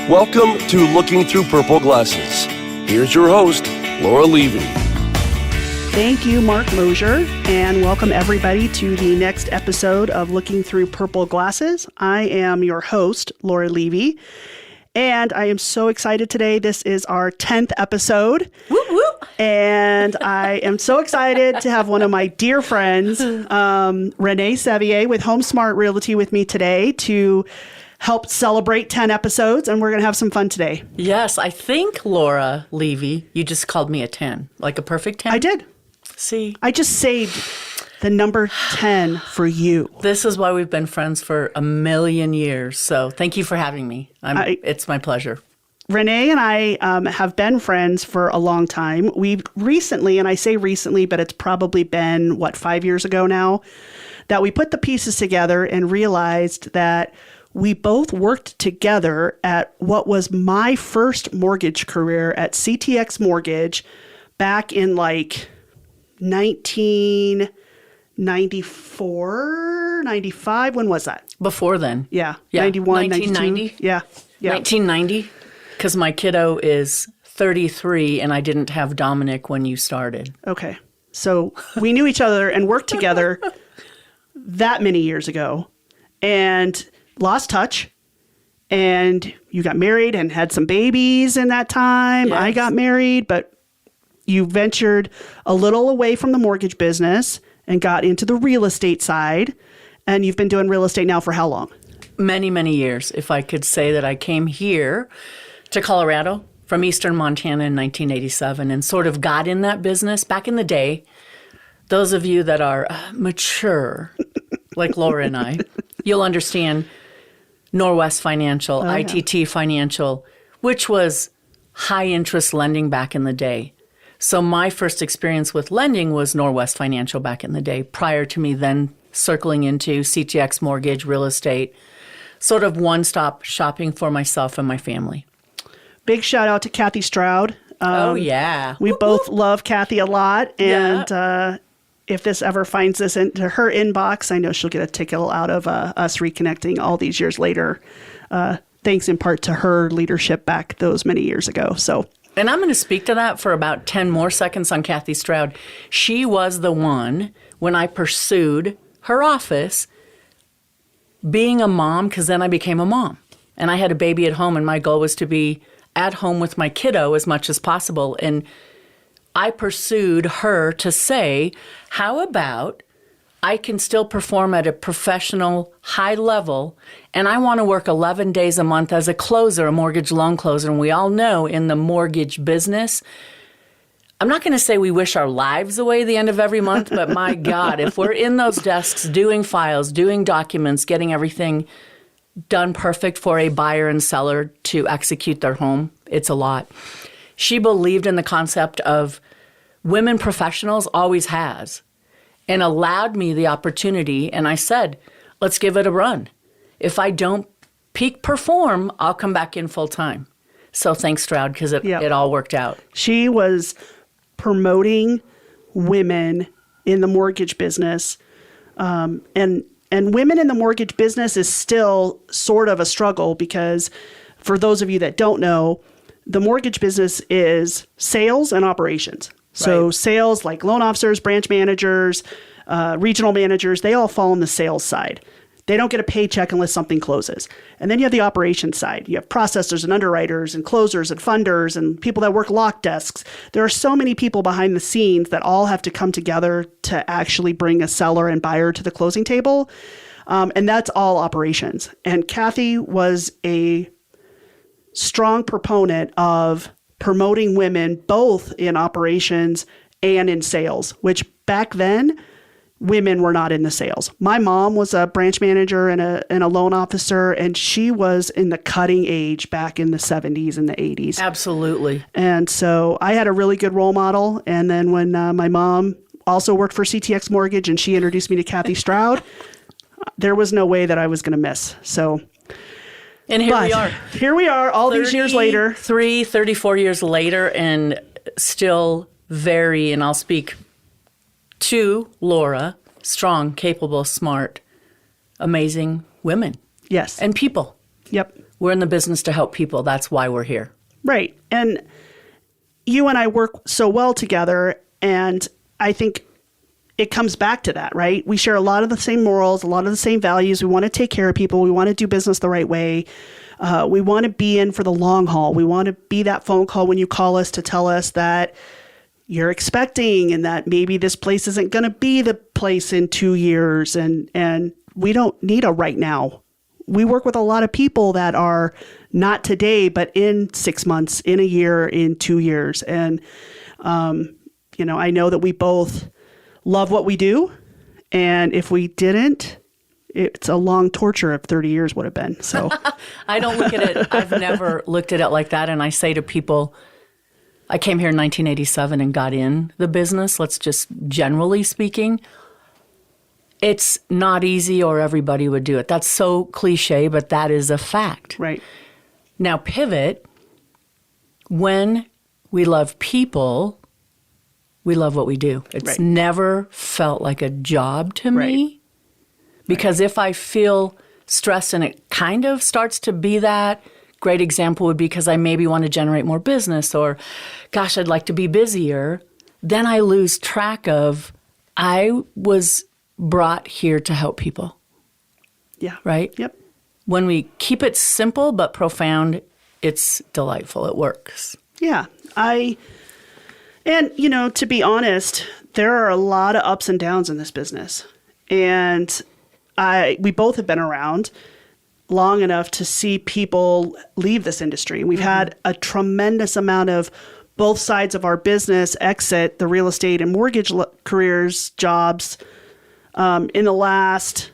Welcome to Looking Thru Purple Glasses. Here's your host, Laura Levy. Thank you, Mark Mosier, and welcome everybody to the next episode of Looking Thru Purple Glasses. I am your host, Laura Levy, and I am so excited today. This is our 10th episode. Whoop, whoop. And I am so excited to have one of my dear friends, RaNae Sevier with HomeSmart Realty with me today to help celebrate 10 episodes, and we're going to have some fun today. Yes, I think, Laura Levy, you just called me a 10, like a perfect 10. I did. See? I just saved the number 10 for you. This is why we've been friends for a million years, so thank you for having me. It's my pleasure. RaNae and I have been friends for a long time. We've recently, and I say recently, but it's probably been, 5 years ago now, that we put the pieces together and realized that we both worked together at what was my first mortgage career at CTX Mortgage back in 1994, 95. When was that? Before then. Yeah. 91, 1990. 92. Yeah. 1990, because my kiddo is 33 and I didn't have Dominic when you started. Okay. So we knew each other and worked together that many years ago and lost touch. And you got married and had some babies in that time. Yes. I got married, but you ventured a little away from the mortgage business and got into the real estate side. And you've been doing real estate now for how long? Many, many years. If I could say that I came here to Colorado from eastern Montana in 1987 and sort of got in that business back in the day. Those of you that are mature, like Laura and I, you'll understand Norwest Financial, ITT Financial, which was high interest lending back in the day. So my first experience with lending was Norwest Financial back in the day, prior to me then circling into CTX Mortgage, real estate, sort of one-stop shopping for myself and my family. Big shout out to Kathy Stroud. Oh, yeah. We both love Kathy a lot. And if this ever finds this into her inbox, I know she'll get a tickle out of us reconnecting all these years later. Thanks in part to her leadership back those many years ago. And I'm going to speak to that for about 10 more seconds on Kathy Stroud. She was the one, when I pursued her office, being a mom, because then I became a mom. And I had a baby at home, and my goal was to be at home with my kiddo as much as possible. And I pursued her to say, how about I can still perform at a professional high level, and I want to work 11 days a month as a closer, a mortgage loan closer. And we all know in the mortgage business, I'm not going to say we wish our lives away the end of every month, but my God, if we're in those desks doing files, doing documents, getting everything done perfect for a buyer and seller to execute their home, it's a lot. She believed in the concept of women professionals, always has, and allowed me the opportunity. And I said, let's give it a run. If I don't peak perform, I'll come back in full time. So thanks, Stroud, because it all worked out. She was promoting women in the mortgage business. And women in the mortgage business is still sort of a struggle because for those of you that don't know, the mortgage business is sales and operations. So Right. Sales like loan officers, branch managers, regional managers, they all fall on the sales side. They don't get a paycheck unless something closes. And then you have the operations side. You have processors and underwriters and closers and funders and people that work lock desks. There are so many people behind the scenes that all have to come together to actually bring a seller and buyer to the closing table. And that's all operations. And Kathy was a strong proponent of promoting women both in operations and in sales, which back then, women were not in the sales. My mom was a branch manager and a loan officer, and she was in the cutting age back in the 70s and the 80s. Absolutely. And so I had a really good role model. And then when my mom also worked for CTX Mortgage and she introduced me to Kathy Stroud, there was no way that I was going to miss. So And here we are. Here we are all these years later. 34 years later, and still very, and I'll speak to Laura, strong, capable, smart, amazing women. Yes. And people. Yep. We're in the business to help people. That's why we're here. Right. And you and I work so well together, and I think it comes back to that, right? We share a lot of the same morals, a lot of the same values. We want to take care of people. We want to do business the right way. We want to be in for the long haul. We want to be that phone call when you call us to tell us that you're expecting and that maybe this place isn't going to be the place in 2 years. And we don't need a right now. We work with a lot of people that are not today, but in 6 months, in a year, in 2 years. And, I know that we both love what we do. And if we didn't, it's a long torture of 30 years would have been. So I don't look at it. I've never looked at it like that. And I say to people, I came here in 1987 and got in the business. Let's just generally speaking, it's not easy or everybody would do it. That's so cliche, but that is a fact. Right. Now pivot. When we love people, we love what we do. It's never felt like a job to me. Because if I feel stressed and it kind of starts to be that, great example would be because I maybe want to generate more business or, gosh, I'd like to be busier, then I lose track of I was brought here to help people. Yeah. Right? Yep. When we keep it simple but profound, it's delightful. It works. Yeah. And, to be honest, there are a lot of ups and downs in this business. And we both have been around long enough to see people leave this industry. We've had a tremendous amount of both sides of our business exit the real estate and mortgage careers, jobs in the last,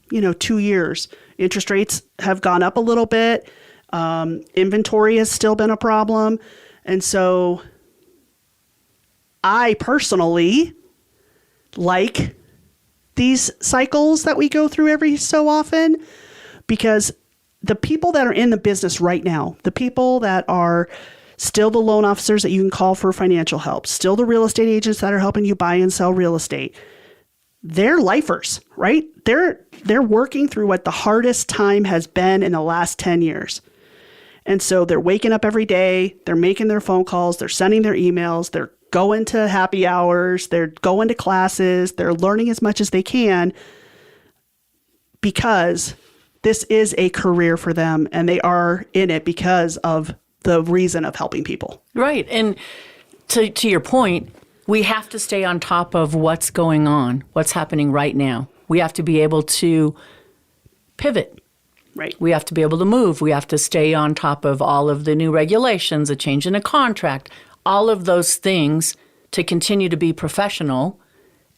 2 years. Interest rates have gone up a little bit. Inventory has still been a problem. And so I personally like these cycles that we go through every so often, because the people that are in the business right now, the people that are still the loan officers that you can call for financial help, still the real estate agents that are helping you buy and sell real estate, they're lifers, right? They're working through what the hardest time has been in the last 10 years. And so they're waking up every day, they're making their phone calls, they're sending their emails, they're going to happy hours, they're going to classes, they're learning as much as they can, because this is a career for them and they are in it because of the reason of helping people. Right. And to your point, we have to stay on top of what's going on, what's happening right now. We have to be able to pivot. Right. We have to be able to move. We have to stay on top of all of the new regulations, a change in a contract, all of those things to continue to be professional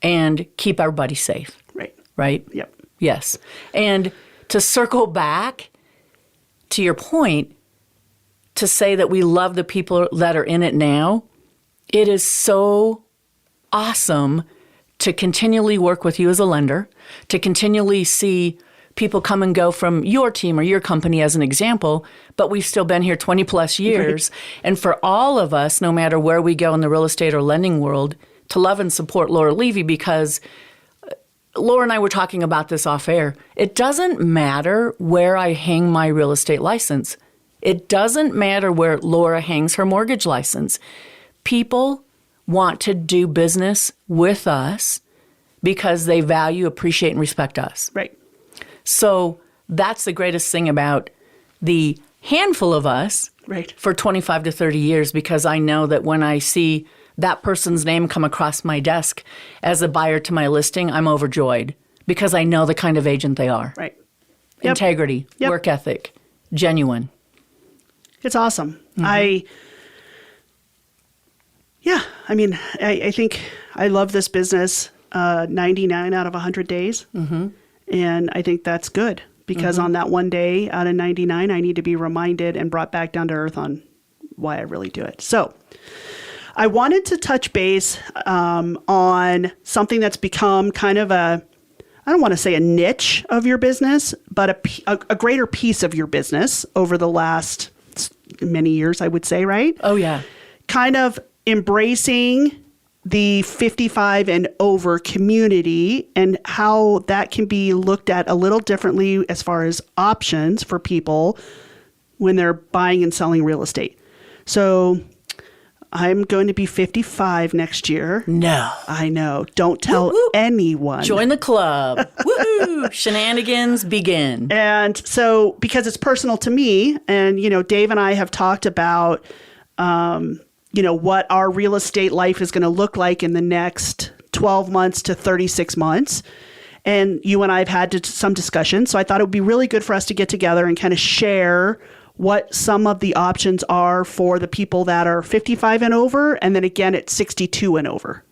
and keep everybody safe. Right. Right? Yep. Yes. And to circle back to your point, to say that we love the people that are in it now, it is so awesome to continually work with you as a lender, to continually see people come and go from your team or your company as an example, but we've still been here 20 plus years. Right. And for all of us, no matter where we go in the real estate or lending world, to love and support Laura Levy, because Laura and I were talking about this off air. It doesn't matter where I hang my real estate license. It doesn't matter where Laura hangs her mortgage license. People want to do business with us because they value, appreciate, and respect us. Right. So that's the greatest thing about the handful of us for 25 to 30 years, because I know that when I see that person's name come across my desk as a buyer to my listing, I'm overjoyed because I know the kind of agent they are. Right. Yep. Integrity, work ethic, genuine. It's awesome. Mm-hmm. I think I love this business 99 out of 100 days. Mm-hmm. And I think that's good because on that one day out of 99, I need to be reminded and brought back down to earth on why I really do it. So I wanted to touch base on something that's become kind of I don't want to say a niche of your business, but a greater piece of your business over the last many years, I would say, right? Oh, yeah. Kind of embracing the 55 and over community and how that can be looked at a little differently as far as options for people when they're buying and selling real estate. So I'm going to be 55 next year. No. I know. Don't tell anyone. Join the club. Woohoo! Shenanigans begin. And so, because it's personal to me, and, Dave and I have talked about, what our real estate life is going to look like in the next 12 months to 36 months. And you and I have had some discussion. So I thought it would be really good for us to get together and kind of share what some of the options are for the people that are 55 and over, and then again at 62 and over.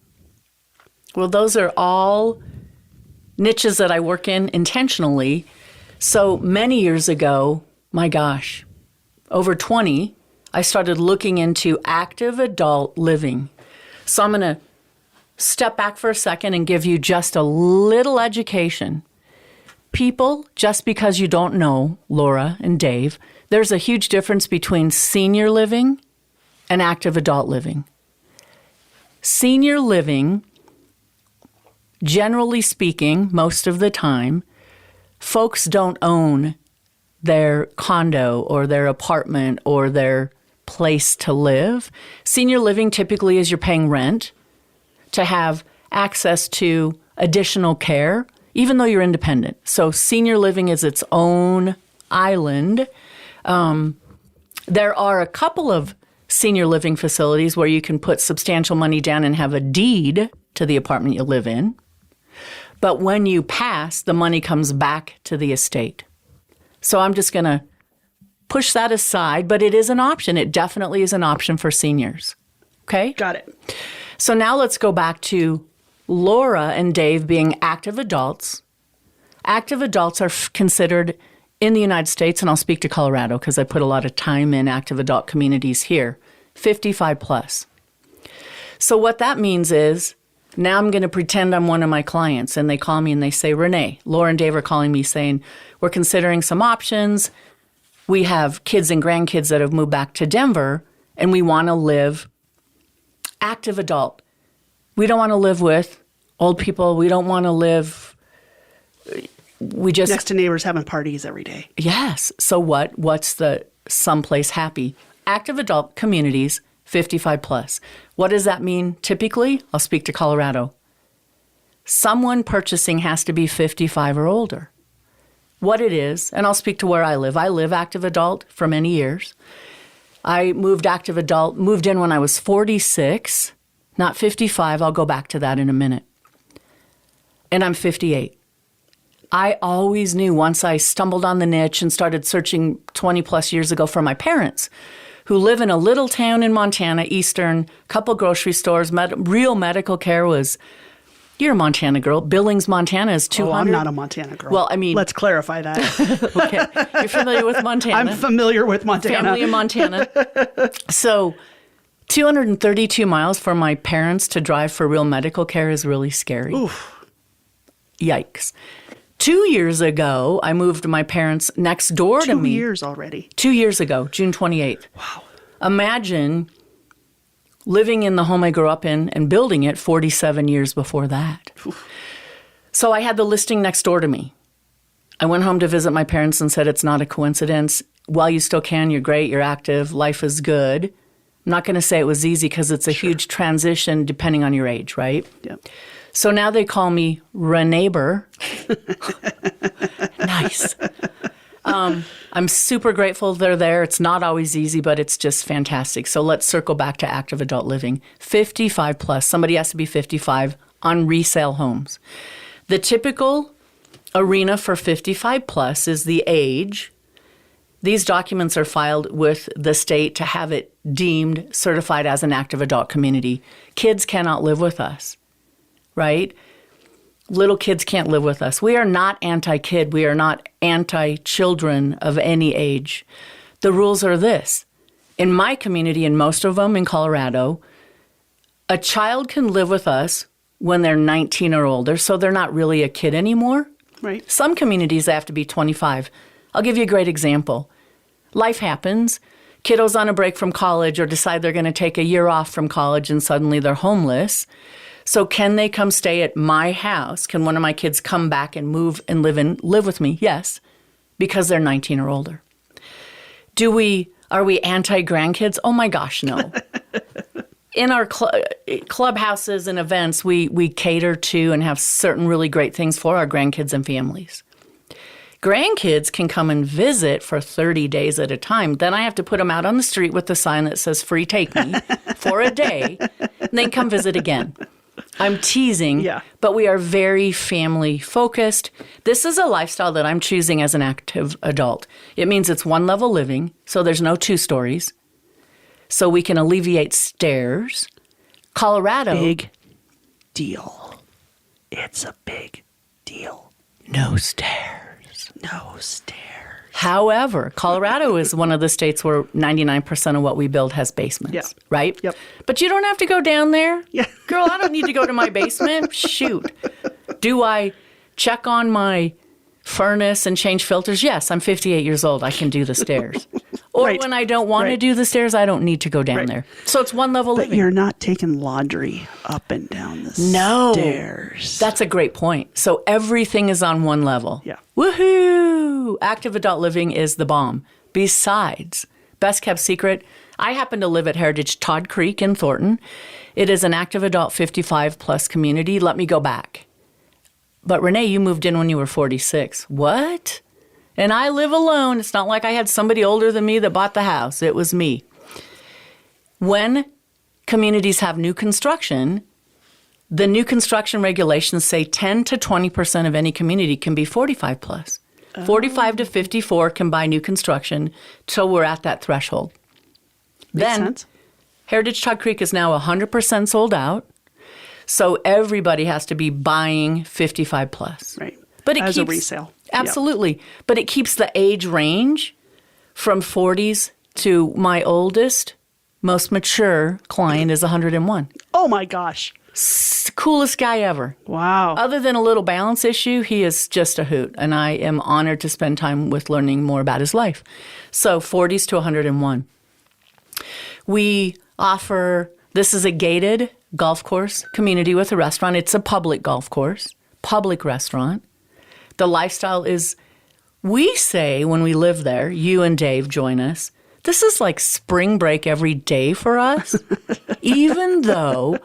Well, those are all niches that I work in intentionally. So many years ago, my gosh, over 20, I started looking into active adult living. So I'm going to step back for a second and give you just a little education. People, just because you don't know, Laura and Dave, there's a huge difference between senior living and active adult living. Senior living, generally speaking, most of the time, folks don't own their condo or their apartment or their place to live. Senior living typically is you're paying rent to have access to additional care, even though you're independent. So senior living is its own island. There are a couple of senior living facilities where you can put substantial money down and have a deed to the apartment you live in. But when you pass, the money comes back to the estate. So I'm just going to push that aside, but it is an option. It definitely is an option for seniors. Okay? Got it. So now let's go back to Laura and Dave being active adults. Active adults are considered in the United States, and I'll speak to Colorado because I put a lot of time in active adult communities here, 55 plus. So what that means is now I'm going to pretend I'm one of my clients, and they call me and they say, RaNae, Laura and Dave are calling me saying, we're considering some options. We have kids and grandkids that have moved back to Denver, and we want to live active adult. We don't want to live with old people. We don't want to live... We just next to neighbors having parties every day. Yes. So what's the someplace happy? Active adult communities, 55 plus. What does that mean typically? I'll speak to Colorado. Someone purchasing has to be 55 or older. What it is, and I'll speak to where I live. I live active adult for many years. I moved in when I was 46, not 55. I'll go back to that in a minute. And I'm 58. I always knew once I stumbled on the niche and started searching 20 plus years ago for my parents who live in a little town in Montana, Eastern, couple grocery stores, real medical care was, you're a Montana girl. Billings, Montana is 200. Oh, I'm not a Montana girl. Well, I mean. Let's clarify that. Okay. You're familiar with Montana. I'm familiar with Montana. Family in Montana. So 232 miles for my parents to drive for real medical care is really scary. Oof. Yikes. 2 years ago, I moved my parents next door to me. 2 years already. 2 years ago, June 28th. Wow. Imagine living in the home I grew up in and building it 47 years before that. Oof. So I had the listing next door to me. I went home to visit my parents and said, it's not a coincidence. While you still can, you're great, you're active, life is good. I'm not going to say it was easy because it's a huge transition depending on your age, right? Yep. So now they call me RaNeighbor. Nice. I'm super grateful they're there. It's not always easy, but it's just fantastic. So let's circle back to active adult living. 55 plus. Somebody has to be 55 on resale homes. The typical arena for 55 plus is the age. These documents are filed with the state to have it deemed certified as an active adult community. Kids cannot live with us. Right? Little kids can't live with us. We are not anti-kid. We are not anti-children of any age. The rules are this. In my community, and most of them in Colorado, a child can live with us when they're 19 or older, so they're not really a kid anymore. Right. Some communities, they have to be 25. I'll give you a great example. Life happens. Kiddos on a break from college or decide they're going to take a year off from college and suddenly they're homeless. So can they come stay at my house? Can one of my kids come back and move and live with me? Yes, because they're 19 or older. Are we anti-grandkids? Oh my gosh, no. In our clubhouses and events, we cater to and have certain really great things for our grandkids and families. Grandkids can come and visit for 30 days at a time. Then I have to put them out on the street with a sign that says free take me for a day, and then come visit again. I'm teasing, but we are very family focused. This is a lifestyle that I'm choosing as an active adult. It means it's one level living, so there's no 2 stories. So we can alleviate stairs. Colorado. Big deal. It's a big deal. No stairs. No stairs. However, Colorado is one of the states where 99% of what we build has basements, right? Yep. But you don't have to go down there. Yeah. Girl, I don't need to go to my basement. Shoot. Do I check on my furnace and change filters? Yes, I'm 58 years old. I can do the stairs. Or when I don't want to do the stairs, I don't need to go down there. So it's one level living. But you're not taking laundry up and down the stairs. That's a great point. So everything is on one level. Yeah. Woohoo! Active adult living is the bomb. Besides, best kept secret, I happen to live at Heritage Todd Creek in Thornton. It is an active adult 55 plus community. Let me go back. But RaNae, you moved in when you were 46. What? And I live alone. It's not like I had somebody older than me that bought the house. It was me. When communities have new construction, the new construction regulations say 10 to 20% of any community can be 45 plus. 45 to 54 can buy new construction till we're at that threshold. Makes sense. Heritage Todd Creek is now 100% sold out. So everybody has to be buying 55 plus. Right. But it As keeps, a resale. Absolutely. Yeah. But it keeps the age range from 40s to my oldest, most mature client is 101. Oh my gosh. Coolest guy ever. Wow. Other than a little balance issue, he is just a hoot. And I am honored to spend time with learning more about his life. So 40s to 101. We offer, this is a gated golf course community with a restaurant. It's a public golf course, public restaurant. The lifestyle is, we say when we live there, you and Dave join us, this is like spring break every day for us, even though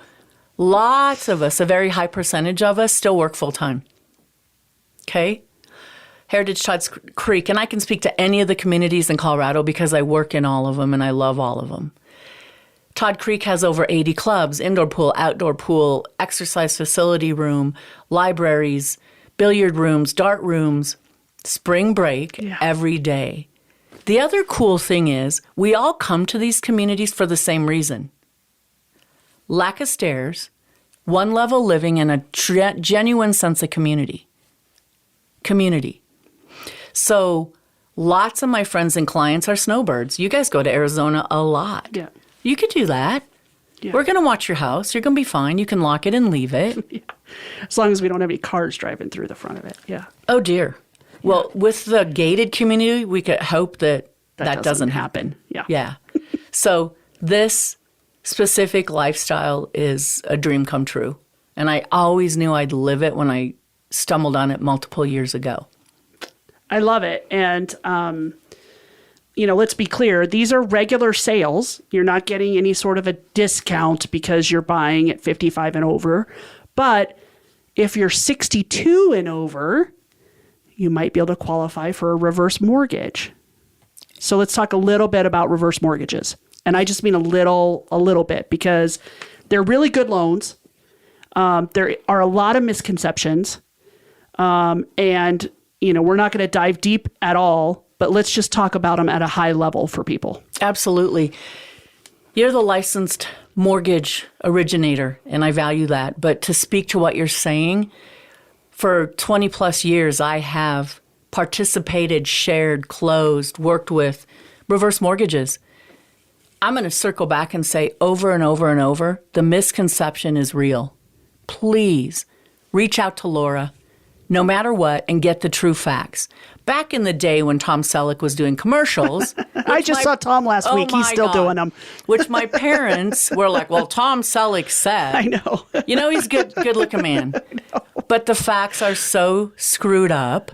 lots of us, a very high percentage of us, still work full time. Okay? Heritage Todd Creek, and I can speak to any of the communities in Colorado because I work in all of them and I love all of them. Todd Creek has over 80 clubs, indoor pool, outdoor pool, exercise facility room, libraries, billiard rooms, dart rooms, spring break every day. The other cool thing is we all come to these communities for the same reason. Lack of stairs, one level living, and a genuine sense of community. So lots of my friends and clients are snowbirds. You guys go to Arizona a lot. Yeah. You could do that. Yeah. We're going to watch your house. You're going to be fine. You can lock it and leave it. Yeah. As long as we don't have any cars driving through the front of it. Yeah. Oh, dear. Well, with the gated community, we could hope that doesn't happen. Yeah. Yeah. So this specific lifestyle is a dream come true. And I always knew I'd live it when I stumbled on it multiple years ago. I love it. And, let's be clear. These are regular sales. You're not getting any sort of a discount because you're buying at 55 and over. But if you're 62 and over, you might be able to qualify for a reverse mortgage. So let's talk a little bit about reverse mortgages. And I just mean a little bit because they're really good loans. There are a lot of misconceptions. And, we're not going to dive deep at all, but let's just talk about them at a high level for people. Absolutely. You're the licensed mortgage originator, and I value that. But to speak to what you're saying, for 20 plus years, I have participated, shared, closed, worked with reverse mortgages. I'm going to circle back and say over and over and over, the misconception is real. Please reach out to Laura, no matter what, and get the true facts. Back in the day when Tom Selleck was doing commercials. I just saw Tom last week. He's still doing them. Which my parents were like, well, Tom Selleck said. I know. He's good looking man. But the facts are so screwed up.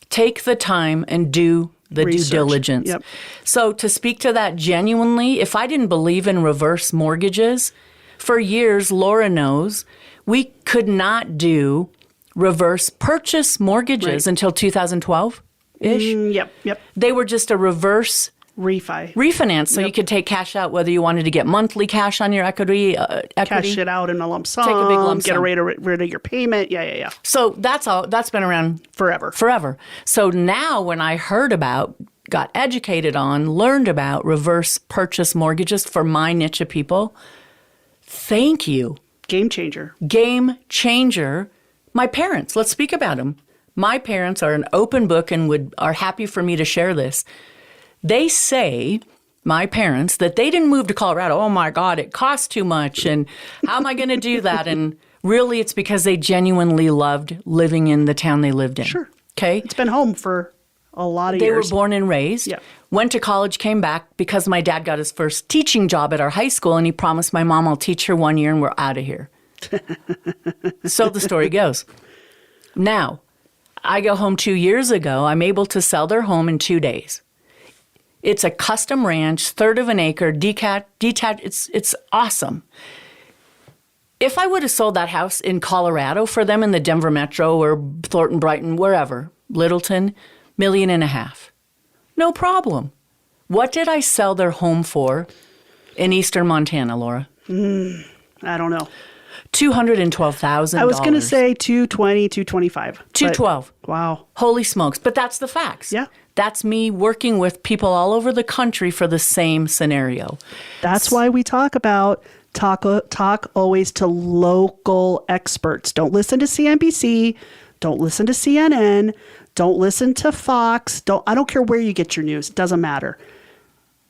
Take the time and do the Research. due diligence. Yep. So to speak to that genuinely, if I didn't believe in reverse mortgages, for years, Laura knows, we could not do reverse purchase mortgages until 2012-ish. Yep. They were just a reverse refinance. So you could take cash out whether you wanted to get monthly cash on your equity. Cash it out in a lump sum. Take a big lump get sum. rid of your payment. Yeah. So that's been around Forever. So now when I got educated on, learned about reverse purchase mortgages for my niche of people, thank you. Game changer. Game changer. My parents, let's speak about them. My parents are an open book and are happy for me to share this. They say, my parents, that they didn't move to Colorado. Oh my God, it costs too much. And how am I going to do that? And really, it's because they genuinely loved living in the town they lived in. Sure. Okay. It's been home for a lot of They years. were born and raised. Yeah. Went to college, came back because my dad got his first teaching job at our high school. And he promised my mom, I'll teach her 1 year and we're out of here. So the story goes. Now, I go home 2 years ago. I'm able to sell their home in 2 days. It's a custom ranch, third of an acre, detached. It's awesome. If I would have sold that house in Colorado for them in the Denver metro or Thornton, Brighton, wherever, Littleton, $1.5 million. No problem. What did I sell their home for in eastern Montana, Laura? I don't know. $212,000. I was going to say 220, 225. 212. Wow. Holy smokes. But that's the facts. Yeah. That's me working with people all over the country for the same scenario. That's why we talk always to local experts. Don't listen to CNBC. Don't listen to CNN. Don't listen to Fox. I don't care where you get your news. It doesn't matter.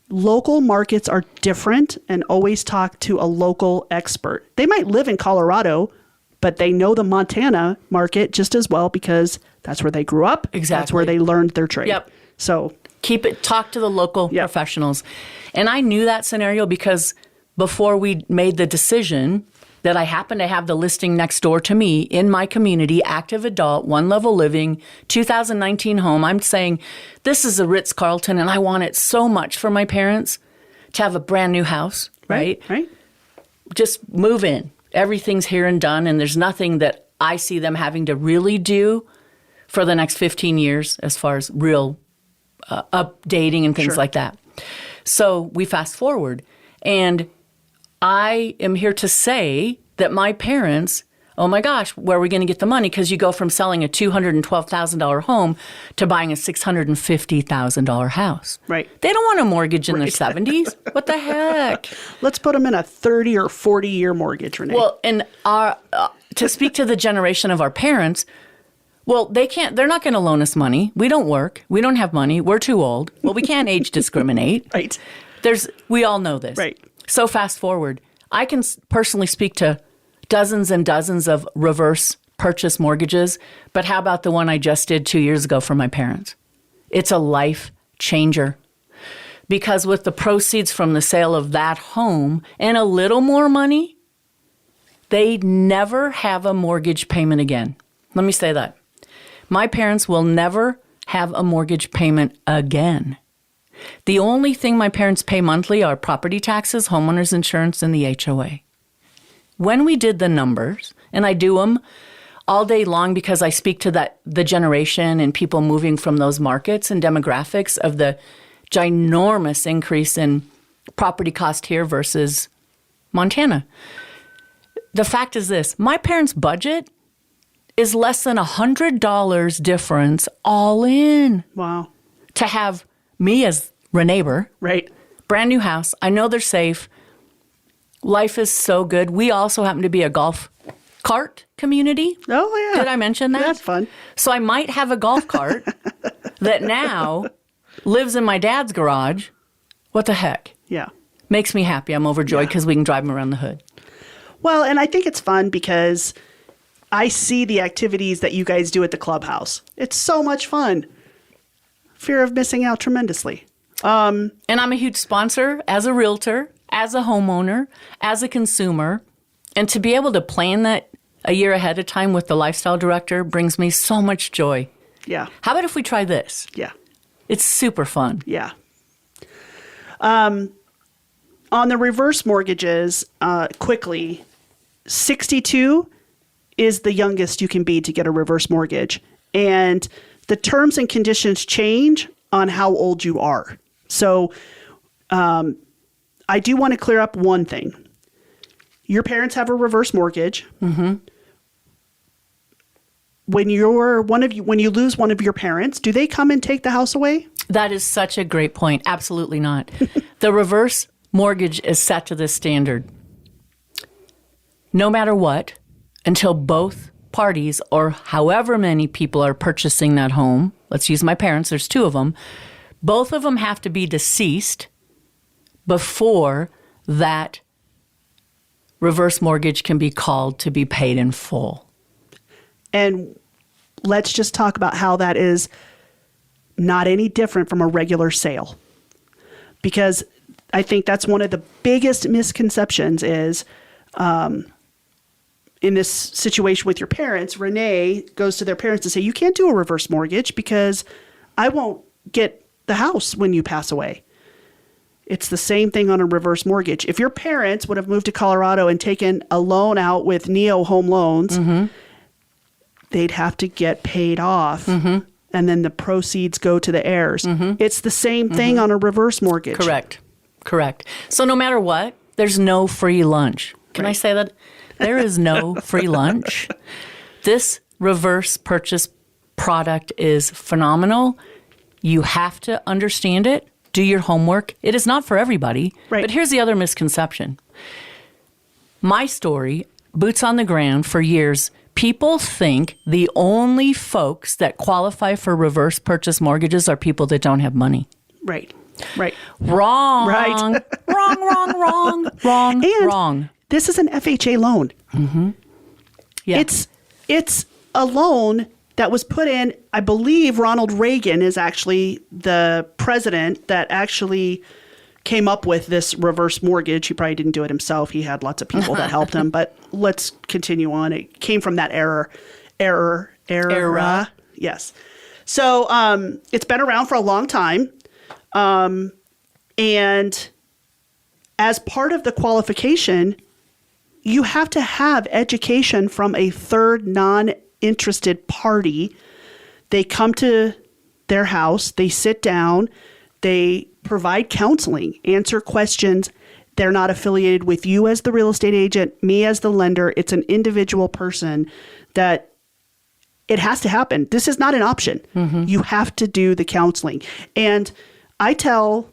Local markets are different, and always talk to a local expert. They might live in Colorado, but they know the Montana market just as well because that's where they grew up. Exactly. That's where they learned their trade. Yep. So talk to the local professionals. And I knew that scenario because before we made the decision that I happened to have the listing next door to me in my community, active adult, one level living, 2019 home. I'm saying this is a Ritz-Carlton and I want it so much for my parents to have a brand new house, right? Right. Just move in. Everything's here and done, and there's nothing that I see them having to really do for the next 15 years as far as real updating and things like that. So we fast forward, and I am here to say that my parents, oh my gosh, where are we going to get the money? Because you go from selling a $212,000 home to buying a $650,000 house. Right. They don't want a mortgage in their 70s. What the heck? Let's put them in a 30 or 40-year mortgage, RaNae. Well, and to speak to the generation of our parents, well, they're not going to loan us money. We don't work. We don't have money. We're too old. Well, we can't age discriminate. Right. We all know this. Right. So fast forward. I can personally speak to dozens and dozens of reverse purchase mortgages, but how about the one I just did 2 years ago for my parents? It's a life changer. Because with the proceeds from the sale of that home and a little more money, they never have a mortgage payment again. Let me say that. My parents will never have a mortgage payment again. The only thing my parents pay monthly are property taxes, homeowners insurance, and the HOA. When we did the numbers, and I do them all day long because I speak to the generation and people moving from those markets and demographics of the ginormous increase in property cost here versus Montana. The fact is this, my parents' budget is less than $100 difference all in. Wow. To have me as a neighbor. Right. Brand new house. I know they're safe. Life is so good. We also happen to be a golf cart community. Oh, yeah. Did I mention that? That's fun. So I might have a golf cart that now lives in my dad's garage. What the heck? Yeah. Makes me happy. I'm overjoyed because we can drive them around the hood. Well, and I think it's fun because I see the activities that you guys do at the clubhouse. It's so much fun. Fear of missing out tremendously. And I'm a huge sponsor as a realtor, as a homeowner, as a consumer. And to be able to plan that a year ahead of time with the lifestyle director brings me so much joy. Yeah. How about if we try this? Yeah. It's super fun. Yeah. On the reverse mortgages, quickly, 62 is the youngest you can be to get a reverse mortgage. And the terms and conditions change on how old you are. So I do want to clear up one thing. Your parents have a reverse mortgage. Mm-hmm. When you lose one of your parents, do they come and take the house away? That is such a great point. Absolutely not. The reverse mortgage is set to this standard. No matter what, until both parties or however many people are purchasing that home, let's use my parents, there's two of them, both of them have to be deceased before that reverse mortgage can be called to be paid in full. And let's just talk about how that is not any different from a regular sale. Because I think that's one of the biggest misconceptions is in this situation with your parents, RaNae goes to their parents and say, you can't do a reverse mortgage because I won't get the house when you pass away. It's the same thing on a reverse mortgage. If your parents would have moved to Colorado and taken a loan out with Neo Home Loans, mm-hmm. they'd have to get paid off. Mm-hmm. And then the proceeds go to the heirs. Mm-hmm. It's the same thing mm-hmm. on a reverse mortgage. Correct. So no matter what, there's no free lunch. Can I say that? There is no free lunch. This reverse purchase product is phenomenal. You have to understand it. Do your homework. It is not for everybody. Right. But here's the other misconception. My story, boots on the ground for years, people think the only folks that qualify for reverse purchase mortgages are people that don't have money. Right. Wrong. Right. Wrong. This is an FHA loan. Mm-hmm. Yeah. It's a loan that was put in, I believe Ronald Reagan is actually the president that actually came up with this reverse mortgage. He probably didn't do it himself. He had lots of people that helped him, but let's continue on. It came from that era. Yes. So it's been around for a long time. And as part of the qualification, you have to have education from a third non-interested party. They come to their house, they sit down, they provide counseling, answer questions. They're not affiliated with you as the real estate agent, me as the lender. It's an individual person that it has to happen. This is not an option. Mm-hmm. You have to do the counseling. And I tell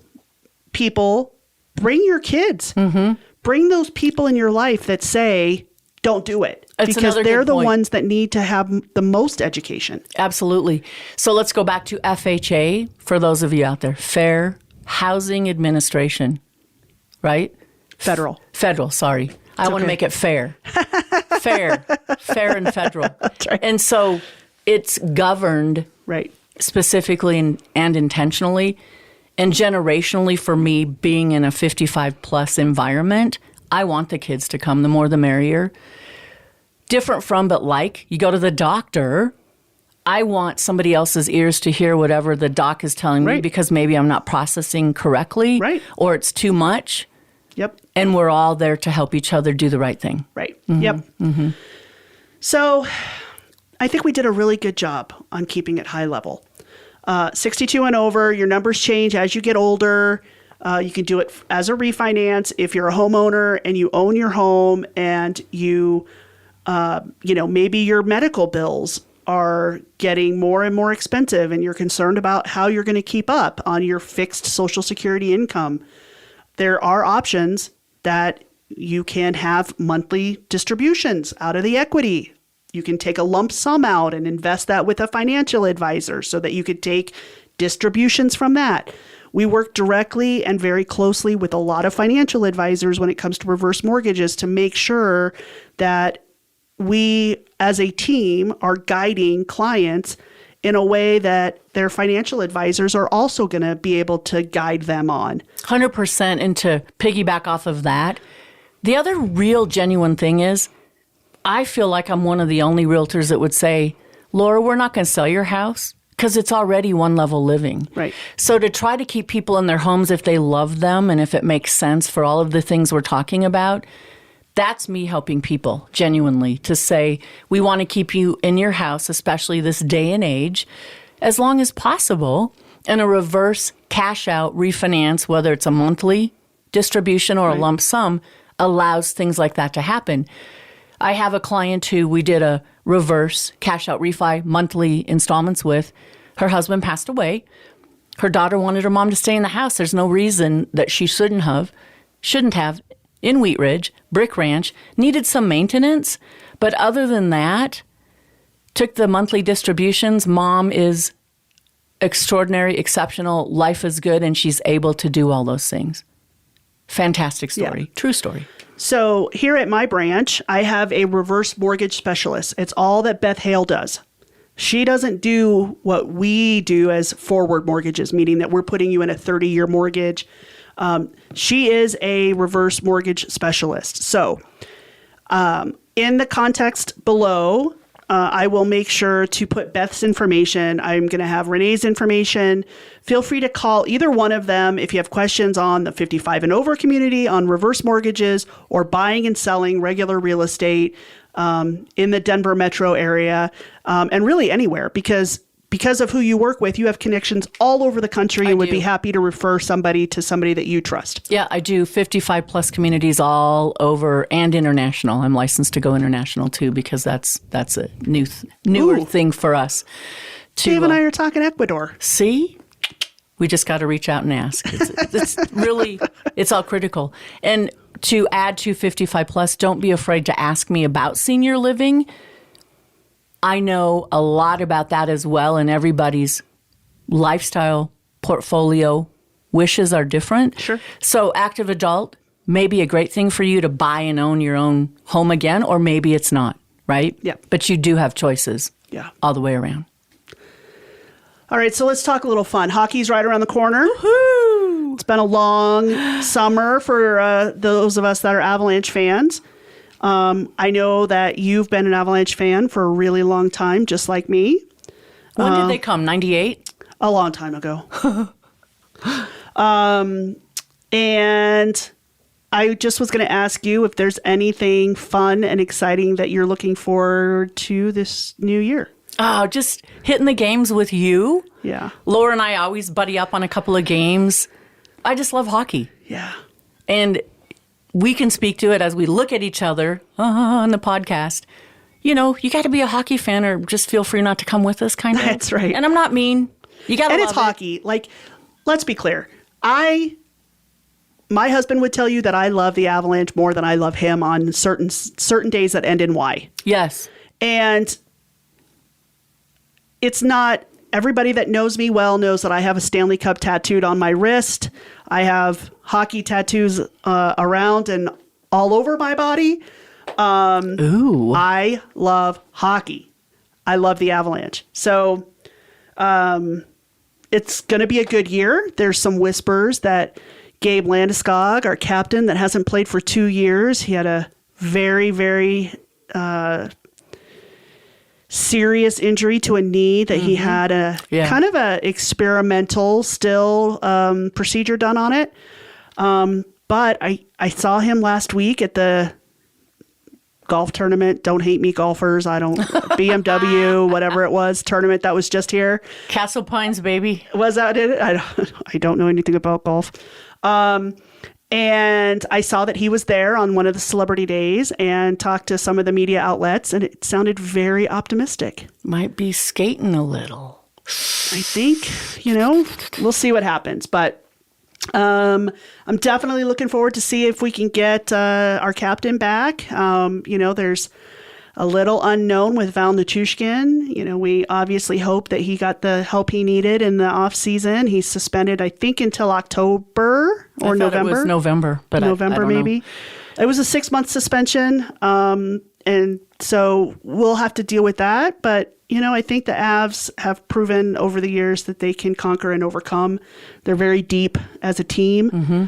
people, bring your kids. Mm-hmm. Bring those people in your life that say, don't do it. Because they're the ones that need to have the most education. Absolutely. So let's go back to FHA for those of you out there. Fair Housing Administration, right? Federal, sorry. I want to make it fair. Fair and federal. That's right. And so it's governed specifically and intentionally. And generationally, for me, being in a 55-plus environment, I want the kids to come. The more, the merrier. Different from, but like, you go to the doctor, I want somebody else's ears to hear whatever the doc is telling me because maybe I'm not processing correctly or it's too much. Yep. And we're all there to help each other do the right thing. Right. Mm-hmm. Yep. Mm-hmm. So I think we did a really good job on keeping it high level. 62 and over, your numbers change as you get older. You can do it as a refinance. If you're a homeowner and you own your home and you maybe your medical bills are getting more and more expensive and you're concerned about how you're going to keep up on your fixed Social Security income. There are options that you can have monthly distributions out of the equity. You can take a lump sum out and invest that with a financial advisor so that you could take distributions from that. We work directly and very closely with a lot of financial advisors when it comes to reverse mortgages to make sure that we as a team are guiding clients in a way that their financial advisors are also going to be able to guide them on. 100%. And to piggyback off of that, the other real genuine thing is, I feel like I'm one of the only realtors that would say, Laura, we're not going to sell your house because it's already one level living. Right. So to try to keep people in their homes if they love them and if it makes sense for all of the things we're talking about, that's me helping people genuinely to say, we want to keep you in your house, especially this day and age, as long as possible. And a reverse cash out refinance, whether it's a monthly distribution or a lump sum, allows things like that to happen. I have a client who we did a reverse cash out refi monthly installments with. Her husband passed away. Her daughter wanted her mom to stay in the house. There's no reason that she shouldn't have in Wheat Ridge, Brick Ranch, needed some maintenance. But other than that, took the monthly distributions. Mom is extraordinary, exceptional. Life is good, and she's able to do all those things. Fantastic story. Yeah. True story. So here at my branch, I have a reverse mortgage specialist. It's all that Beth Hale does. She doesn't do what we do as forward mortgages, meaning that we're putting you in a 30-year mortgage. She is a reverse mortgage specialist. So in the context below, I will make sure to put Beth's information. I'm going to have RaNae's information. Feel free to call either one of them if you have questions on the 55 and over community, on reverse mortgages, or buying and selling regular real estate in the Denver metro area, and really anywhere, because of who you work with, you have connections all over the country and would be happy to refer somebody to somebody that you trust. Yeah, I do 55 plus communities all over and international. I'm licensed to go international too, because that's a newer thing for us. Dave and I are talking Ecuador. See? We just got to reach out and ask. It's really, it's all critical. And to add to 55 plus, don't be afraid to ask me about senior living. I know a lot about that as well, and everybody's lifestyle, portfolio, wishes are different. Sure. So active adult may be a great thing for you to buy and own your own home again, or maybe it's not, right? Yeah. But you do have choices all the way around. All right, so let's talk a little fun. Hockey's right around the corner. Woohoo! It's been a long summer for those of us that are Avalanche fans. I know that you've been an Avalanche fan for a really long time, just like me. When did they come? 98? A long time ago. And I just was going to ask you if there's anything fun and exciting that you're looking forward to this new year. Oh, just hitting the games with you. Yeah. Laura and I always buddy up on a couple of games. I just love hockey. Yeah. And we can speak to it as we look at each other on the podcast. You know, you got to be a hockey fan or just feel free not to come with us, kind of. That's right. And I'm not mean. You got to love it. And it's hockey. Like, let's be clear. My husband would tell you that I love the Avalanche more than I love him on certain days that end in Y. Yes. And it's not, everybody that knows me well knows that I have a Stanley Cup tattooed on my wrist. I have hockey tattoos around and all over my body. Ooh. I love hockey. I love the Avalanche. So it's going to be a good year. There's some whispers that Gabe Landeskog, our captain that hasn't played for 2 years, he had a very, very serious injury to a knee that he had a kind of a experimental still procedure done on it. But I saw him last week at the golf tournament. Don't hate me, golfers. I don't BMW, whatever it was, tournament that was just here. Castle Pines, baby. Was that it? I don't know anything about golf. And I saw that he was there on one of the celebrity days and talked to some of the media outlets, and it sounded very optimistic. Might be skating a little. I think, we'll see what happens. But I'm definitely looking forward to see if we can get our captain back. There's a little unknown with Val Nichushkin. We obviously hope that he got the help he needed in the off season. He's suspended, I think, until October or November. It was November, but November I don't maybe. Know. It was a 6-month suspension, and so we'll have to deal with that. But I think the Avs have proven over the years that they can conquer and overcome. They're very deep as a team. Mm-hmm.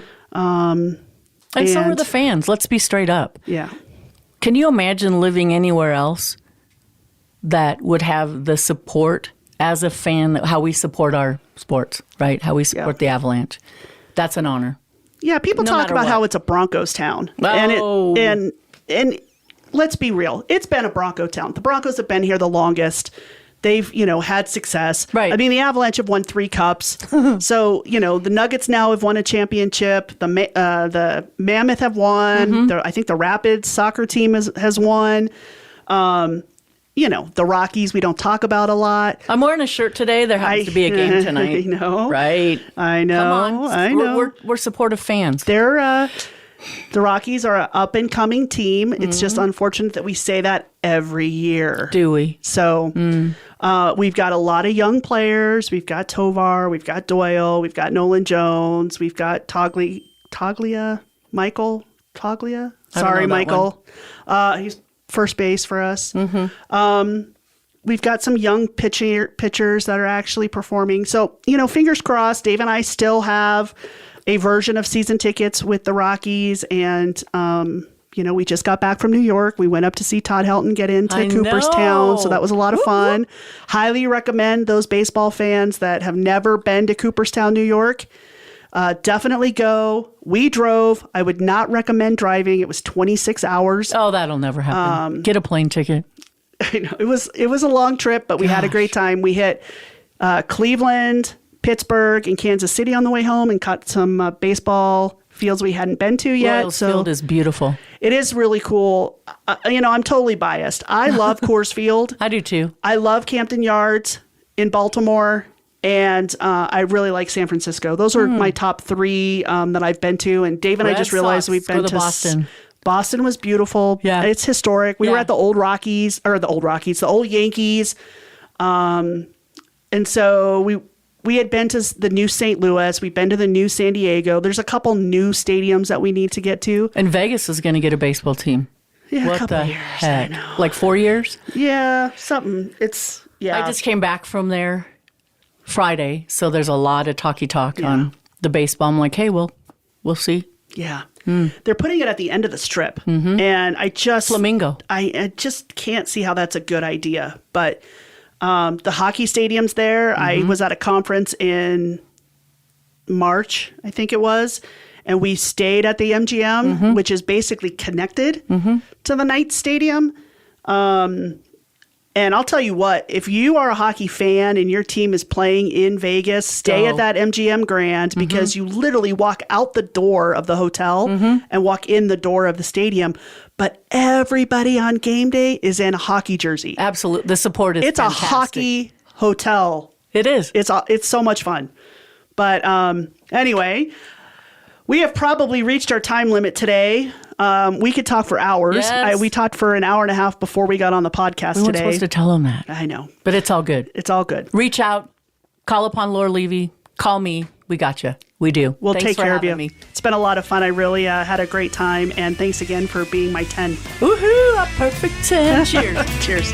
And so are the fans. Let's be straight up. Yeah. Can you imagine living anywhere else that would have the support as a fan, how we support our sports, right? How we support the Avalanche. That's an honor. Yeah, people No talk matter about what. how it's a Broncos town. Oh. And let's be real. It's been a Bronco town. The Broncos have been here the longest. They've, had success. Right. I mean, the Avalanche have won 3 cups. So, the Nuggets now have won a championship. The Mammoth have won. I think the Rapids soccer team has won. The Rockies we don't talk about a lot. I'm wearing a shirt today. There happens to be a game tonight. I know. Right. I know. Come on. I know. We're supportive fans. The Rockies are an up-and-coming team. It's just unfortunate that we say that every year. Do we? So we've got a lot of young players. We've got Tovar. We've got Doyle. We've got Nolan Jones. We've got Michael Toglia. Sorry, Michael. He's first base for us. We've got some young pitchers that are actually performing. So, fingers crossed. Dave and I still have a version of season tickets with the Rockies. And, we just got back from New York. We went up to see Todd Helton get into Cooperstown. So that was a lot of fun. Highly recommend those baseball fans that have never been to Cooperstown, New York. Definitely go. We drove. I would not recommend driving. It was 26 hours. Oh, that'll never happen. Get a plane ticket. I know it was a long trip, but we had a great time. We hit Cleveland, Pittsburgh, and Kansas City on the way home, and caught some baseball fields we hadn't been to yet. Royals Field is beautiful. It is really cool. I'm totally biased. I love Coors Field. I do too. I love Campton Yards in Baltimore. And I really like San Francisco. Those are my top 3 that I've been to. And Dave and I just realized we've been to Boston. Boston was beautiful. Yeah. It's historic. We were at the old Yankees. And so we had been to the new St. Louis. We've been to the new San Diego. There's a couple new stadiums that we need to get to. And Vegas is going to get a baseball team. Yeah, what a couple the years, heck? I know. Like 4 years? Yeah, something. I just came back from there Friday, so there's a lot of talk on the baseball. I'm like, hey, we'll see. Yeah. They're putting it at the end of the strip. And Flamingo. I just can't see how that's a good idea. But the hockey stadium's there. I was at a conference in March, I think it was, and we stayed at the MGM, which is basically connected to the Knights Stadium. And I'll tell you what, if you are a hockey fan and your team is playing in Vegas, stay at that MGM Grand because you literally walk out the door of the hotel and walk in the door of the stadium. But everybody on game day is in a hockey jersey. Absolutely. The support is fantastic. A hockey hotel. It is. It's so much fun. But anyway, we have probably reached our time limit today. We could talk for hours. Yes. We talked for an hour and a half before we got on the podcast We weren't today. supposed to tell them that. I know. But it's all good. It's all good. Reach out. Call upon Laura Levy. Call me. We got you. We do. We'll Thanks take for care of you. having me. It's been a lot of fun. I really had a great time. And thanks again for being my 10. Woohoo! A perfect 10. Cheers. Cheers.